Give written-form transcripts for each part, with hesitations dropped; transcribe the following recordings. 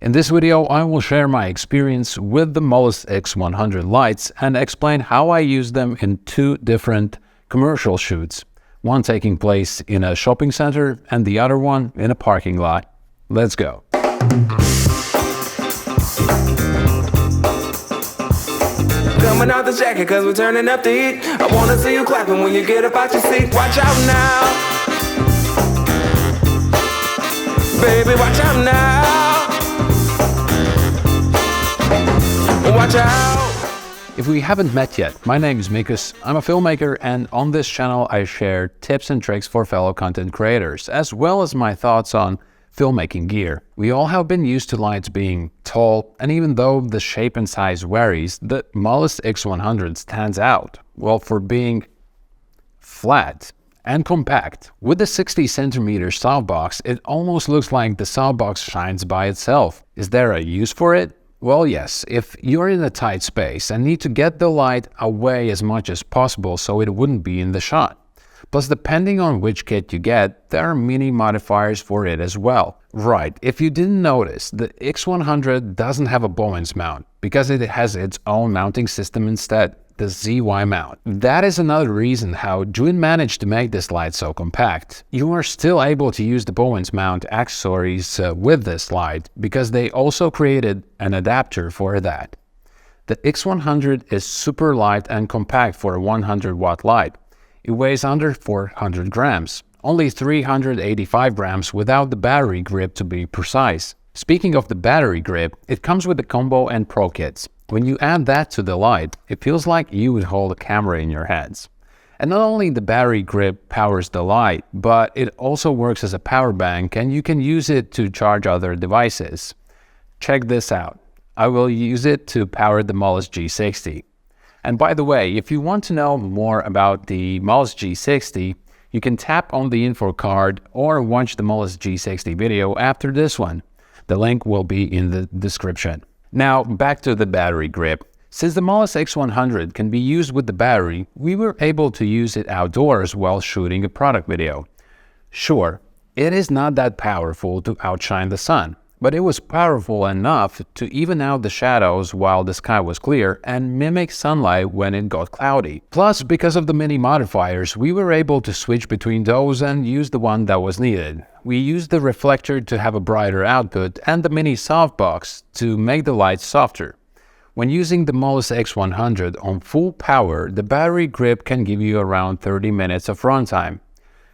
In this video, I will share my experience with the Molus X100 lights and explain how I use them in two different commercial shoots, one taking place in a shopping center and the other one in a parking lot. Let's go. Coming out the jacket cause we're turning up the heat. I wanna see you clapping when you get up out your seat. Watch out now, baby, watch out now. Watch out. If we haven't met yet, my name is Mikus, I'm a filmmaker, and on this channel I share tips and tricks for fellow content creators, as well as my thoughts on filmmaking gear. We all have been used to lights being tall, and even though the shape and size varies, the Molus X100 stands out, well, for being flat and compact. With the 60 centimeter softbox, it almost looks like the softbox shines by itself. Is there a use for it? Well, yes, if you're in a tight space and need to get the light away as much as possible so it wouldn't be in the shot. Plus, depending on which kit you get, there are mini modifiers for it as well. Right, if you didn't notice, the X100 doesn't have a Bowens mount because it has its own mounting system instead, the ZY mount. That is another reason how Zhiyun managed to make this light so compact. You are still able to use the Bowens mount accessories with this light because they also created an adapter for that. The X100 is super light and compact for a 100 watt light. It weighs under 400 grams, only 385 grams without the battery grip to be precise. Speaking of the battery grip, it comes with the Combo and Pro kits. When you add that to the light, it feels like you would hold a camera in your hands. And not only the battery grip powers the light, but it also works as a power bank and you can use it to charge other devices. Check this out. I will use it to power the Molus G60. And by the way, if you want to know more about the Molus G60, you can tap on the info card or watch the Molus G60 video after this one. The link will be in the description. Now, back to the battery grip. Since the Molus X100 can be used with the battery, we were able to use it outdoors while shooting a product video. Sure, it is not that powerful to outshine the sun, but it was powerful enough to even out the shadows while the sky was clear and mimic sunlight when it got cloudy. Plus, because of the mini modifiers, we were able to switch between those and use the one that was needed. We used the reflector to have a brighter output and the mini softbox to make the light softer. When using the Molus X100 on full power, the battery grip can give you around 30 minutes of runtime.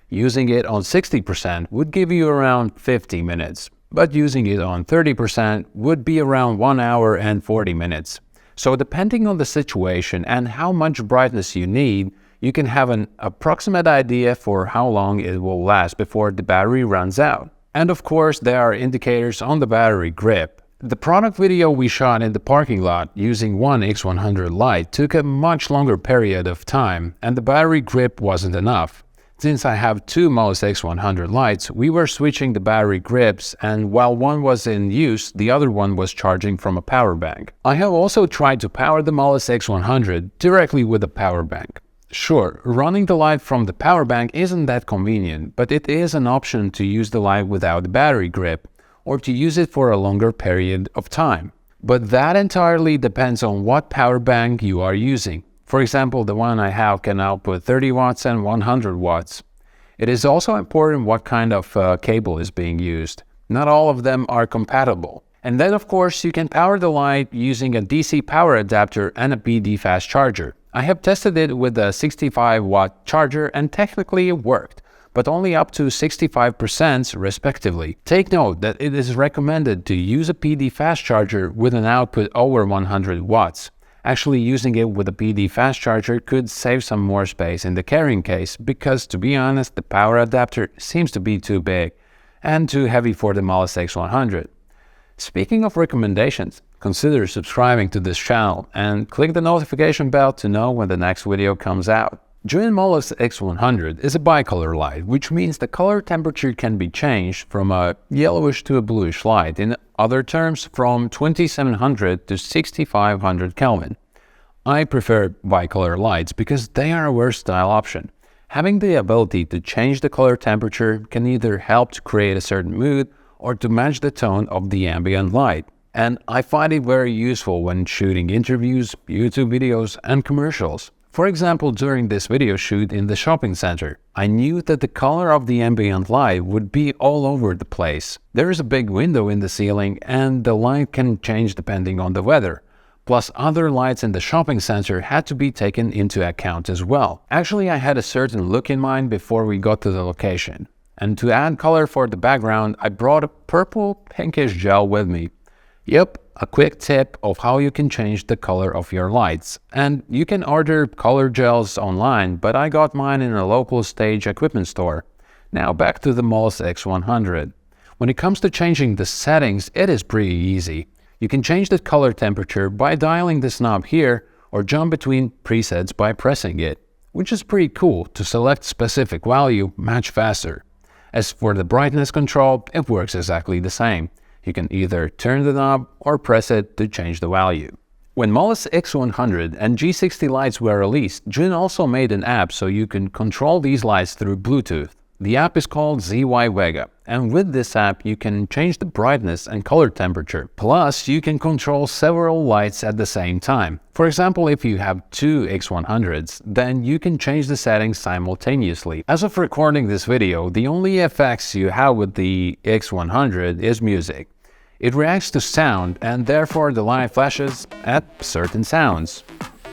Using it on 60% would give you around 50 minutes. But using it on 30% would be around 1 hour and 40 minutes. So depending on the situation and how much brightness you need, you can have an approximate idea for how long it will last before the battery runs out. And of course, there are indicators on the battery grip. The product video we shot in the parking lot using one X100 light took a much longer period of time, and the battery grip wasn't enough. Since I have two Molus X100 lights, we were switching the battery grips, and while one was in use, the other one was charging from a power bank. I have also tried to power the Molus X100 directly with a power bank. Sure, running the light from the power bank isn't that convenient, but it is an option to use the light without the battery grip, or to use it for a longer period of time. But that entirely depends on what power bank you are using. For example, the one I have can output 30 watts and 100 watts. It is also important what kind of cable is being used. Not all of them are compatible. And then of course you can power the light using a DC power adapter and a PD fast charger. I have tested it with a 65 watt charger and technically it worked, but only up to 65% respectively. Take note that it is recommended to use a PD fast charger with an output over 100 watts. Actually, using it with a PD fast charger could save some more space in the carrying case because, to be honest, the power adapter seems to be too big and too heavy for the Molus X100. Speaking of recommendations, consider subscribing to this channel and click the notification bell to know when the next video comes out. Zhiyun Molus X100 is a bicolor light, which means the color temperature can be changed from a yellowish to a bluish light, in other terms from 2700 to 6500 Kelvin. I prefer bicolor lights because they are a versatile option. Having the ability to change the color temperature can either help to create a certain mood or to match the tone of the ambient light. And I find it very useful when shooting interviews, YouTube videos, and commercials. For example, during this video shoot in the shopping center, I knew that the color of the ambient light would be all over the place. There is a big window in the ceiling and the light can change depending on the weather. Plus, other lights in the shopping center had to be taken into account as well. Actually, I had a certain look in mind before we got to the location. And to add color for the background, I brought a purple pinkish gel with me. Yep, a quick tip of how you can change the color of your lights. And you can order color gels online, but I got mine in a local stage equipment store. Now back to the Molus X100. When it comes to changing the settings, it is pretty easy. You can change the color temperature by dialing this knob here or jump between presets by pressing it, which is pretty cool to select specific value much faster. As for the brightness control, it works exactly the same. You can either turn the knob or press it to change the value. When Molus X100 and G60 lights were released, Zhiyun also made an app so you can control these lights through Bluetooth. The app is called ZY Vega, and with this app you can change the brightness and color temperature. Plus, you can control several lights at the same time. For example, if you have two X100s, then you can change the settings simultaneously. As of recording this video, the only effects you have with the X100 is music. It reacts to sound, and therefore the light flashes at certain sounds.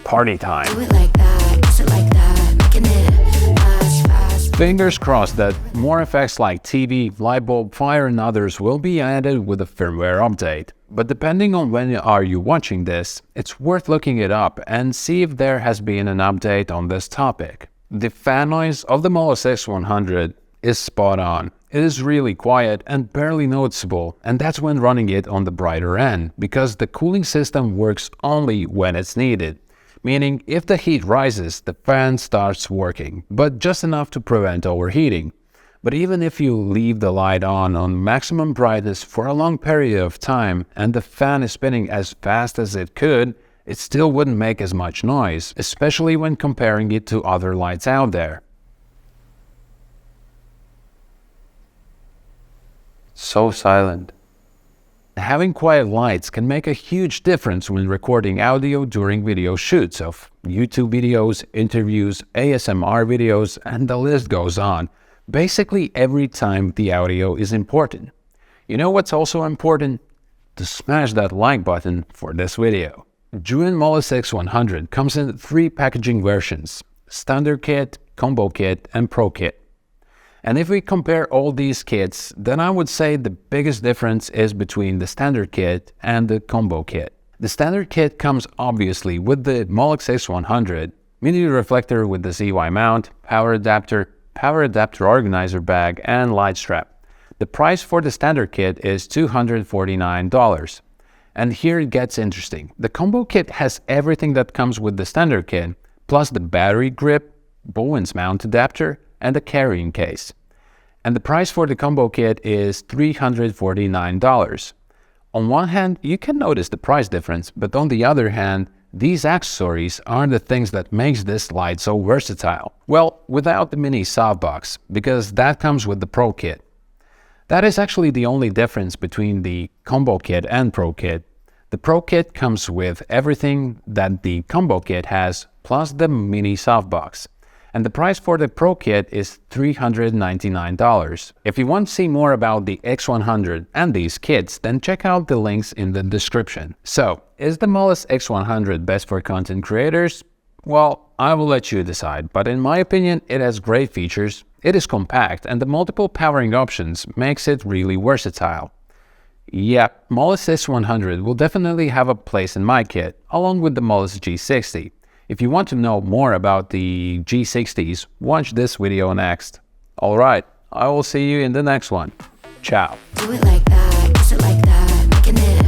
Party time. Do it like that, kiss it like that, making it fast, fast. Fingers crossed that more effects like TV, light bulb, fire and others will be added with a firmware update. But depending on when are you watching this, it's worth looking it up and see if there has been an update on this topic. The fan noise of the Molus X100 is spot on. It is really quiet and barely noticeable, and that's when running it on the brighter end, because the cooling system works only when it's needed. Meaning, if the heat rises, the fan starts working, but just enough to prevent overheating. But even if you leave the light on maximum brightness for a long period of time, and the fan is spinning as fast as it could, it still wouldn't make as much noise, especially when comparing it to other lights out there. So silent. Having quiet lights can make a huge difference when recording audio during video shoots of YouTube videos, interviews, ASMR videos, and the list goes on. Basically every time the audio is important. You know what's also important? To smash that like button for this video. Zhiyun Molus X100 comes in 3 packaging versions: Standard Kit, Combo Kit, and Pro Kit. And if we compare all these kits, then I would say the biggest difference is between the Standard Kit and the Combo Kit. The Standard Kit comes obviously with the Molus X100, mini reflector with the ZY mount, power adapter organizer bag, and light strap. The price for the Standard Kit is $249. And here it gets interesting. The Combo Kit has everything that comes with the Standard Kit, plus the battery grip, Bowen's mount adapter, and a carrying case. And the price for the Combo Kit is $349. On one hand, you can notice the price difference, but on the other hand, these accessories are the things that makes this light so versatile. Well, without the mini softbox, because that comes with the Pro Kit. That is actually the only difference between the Combo Kit and Pro Kit. The Pro Kit comes with everything that the Combo Kit has, plus the mini softbox. And the price for the Pro Kit is $399. If you want to see more about the X100 and these kits, then check out the links in the description. So, is the Molus X100 best for content creators? Well, I will let you decide, but in my opinion, it has great features, it is compact, and the multiple powering options makes it really versatile. Yeah, Molus X100 will definitely have a place in my kit, along with the Molus G60. If you want to know more about the G60s, watch this video next. Alright, I will see you in the next one. Ciao. Do it like that, kiss it like that, making it